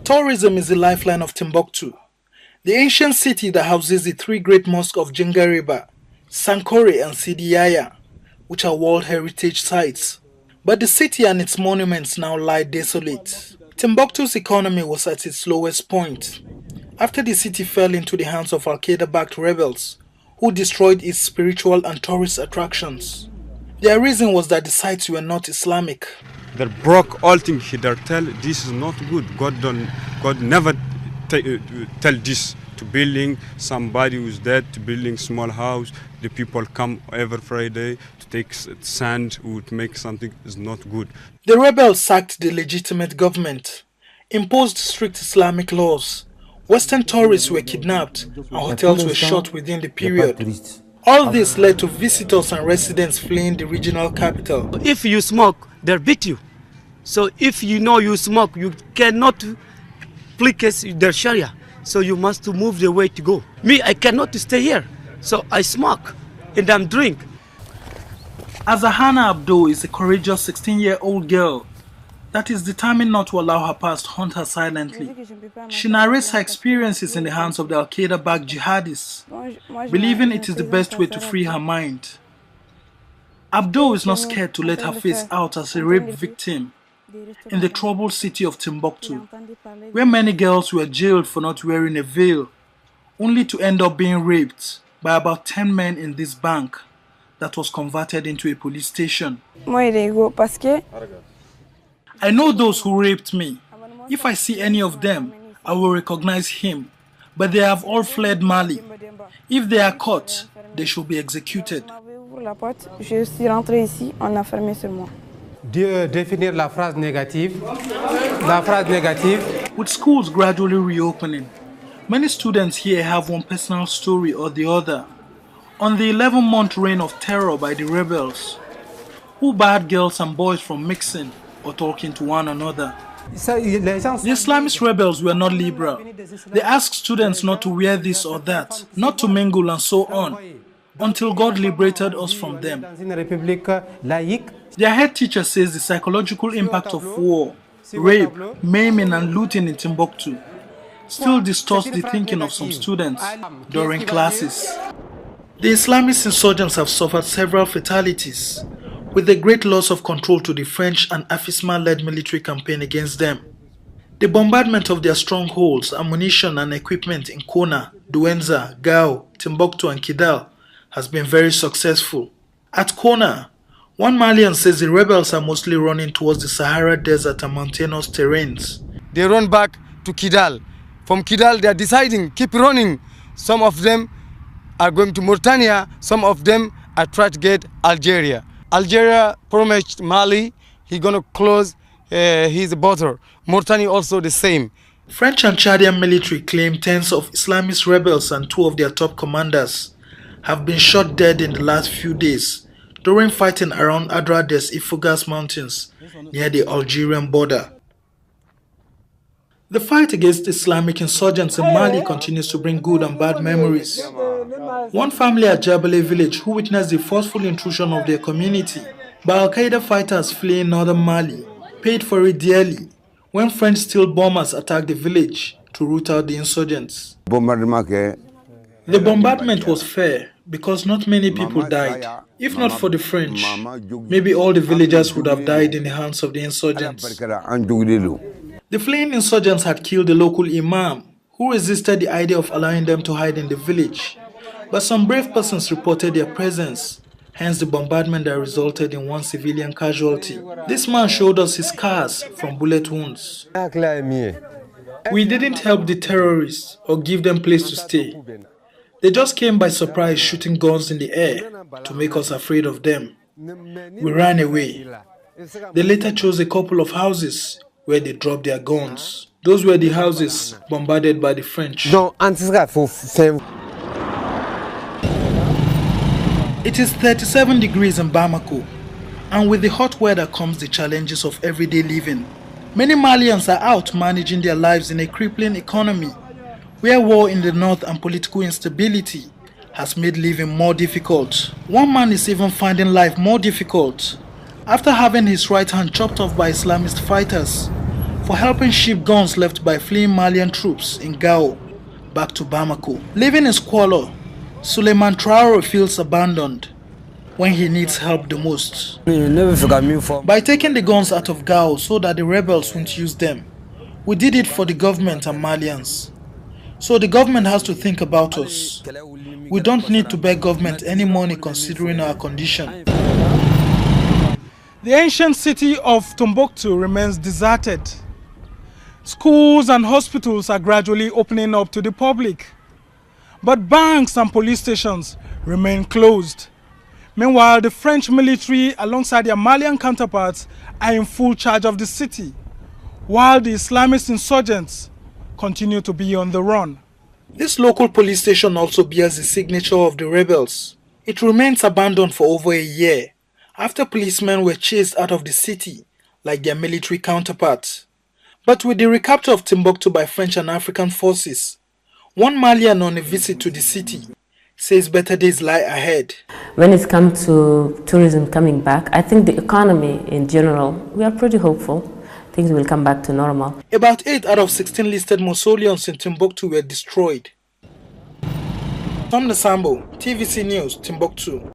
Tourism is the lifeline of Timbuktu, the ancient city that houses the three great mosques of Jingariba, Sankore and Sidi Yaya, which are World Heritage Sites. But the city and its monuments now lie desolate. Timbuktu's economy was at its lowest point after the city fell into the hands of Al-Qaeda-backed rebels who destroyed its spiritual and tourist attractions. Their reason was that the sites were not Islamic. They broke all things. They tell this is not good. God never tell this to building somebody who's dead, to building small house. The people come every Friday to take sand, would make something is not good. The rebels sacked the legitimate government, imposed strict Islamic laws. Western tourists were kidnapped and hotels were shut within the period. All this led to visitors and residents fleeing the regional capital. If you smoke, they'll beat you. So if you know you smoke, you cannot practice their Sharia. So you must move the way to go. Me, I cannot stay here. So I smoke and I'm drink. Azahana Abdul is a courageous 16-year-old girl that is determined not to allow her past haunt her silently. She narrates her experiences in the hands of the Al-Qaeda-backed jihadists, believing it is the best way to free her mind. Abdul is not scared to let her face out as a rape victim in the troubled city of Timbuktu, where many girls were jailed for not wearing a veil, only to end up being raped by about 10 men in this bank that was converted into a police station. I know those who raped me. If I see any of them, I will recognize him. But they have all fled Mali. If they are caught, they should be executed. Définir la phrase négative. La phrase négative. With schools gradually reopening, many students here have one personal story or the other on the 11-month reign of terror by the rebels, who barred girls and boys from mixing or talking to one another. The Islamist rebels were not liberal. They asked students not to wear this or that, not to mingle and so on, until God liberated us from them. Their head teacher says the psychological impact of war, rape, maiming and looting in Timbuktu still distorts the thinking of some students during classes. The Islamist insurgents have suffered several fatalities, with a great loss of control to the French and AFISMA-led military campaign against them. The bombardment of their strongholds, ammunition and equipment in Kona, Douenza, Gao, Timbuktu and Kidal has been very successful. At Kona, one Malian says the rebels are mostly running towards the Sahara Desert and mountainous terrains. They run back to Kidal. From Kidal, they are deciding, keep running. Some of them are going to Mauritania, some of them are trying to get Algeria. Algeria promised Mali he's going to close his border. Mauritania also the same. French and Chadian military claim tens of Islamist rebels and two of their top commanders have been shot dead in the last few days during fighting around Adrades Ifugas mountains near the Algerian border. The fight against Islamic insurgents in Mali continues to bring good and bad memories. One family at Jabale village who witnessed the forceful intrusion of their community by Al-Qaeda fighters fleeing northern Mali paid for it dearly when French steel bombers attacked the village to root out the insurgents. The bombardment was fair because not many people died. If not for the French, maybe all the villagers would have died in the hands of the insurgents. The fleeing insurgents had killed the local imam, who resisted the idea of allowing them to hide in the village. But some brave persons reported their presence, hence the bombardment that resulted in one civilian casualty. This man showed us his scars from bullet wounds. We didn't help the terrorists or give them place to stay. They just came by surprise shooting guns in the air to make us afraid of them. We ran away. They later chose a couple of houses where they dropped their guns. Those were the houses bombarded by the French. It is 37 degrees in Bamako, and with the hot weather comes the challenges of everyday living. Many Malians are out managing their lives in a crippling economy, where war in the north and political instability has made living more difficult. One man is even finding life more difficult after having his right hand chopped off by Islamist fighters for helping ship guns left by fleeing Malian troops in Gao back to Bamako. Living in squalor, Suleiman Traore feels abandoned when he needs help the most. By taking the guns out of Gao so that the rebels won't use them, we did it for the government and Malians. So the government has to think about us. We don't need to beg government any money considering our condition. The ancient city of Timbuktu remains deserted. Schools and hospitals are gradually opening up to the public, but banks and police stations remain closed. Meanwhile, the French military, alongside their Malian counterparts, are in full charge of the city, while the Islamist insurgents continue to be on the run. This local police station also bears the signature of the rebels. It remains abandoned for over a year, after policemen were chased out of the city like their military counterparts. But with the recapture of Timbuktu by French and African forces, one Malian on a visit to the city says better days lie ahead. When it comes to tourism coming back, I think the economy in general, we are pretty hopeful. Things will come back to normal. About 8 out of 16 listed mausoleums in Timbuktu were destroyed. Tom Nasambo, TVC News, Timbuktu.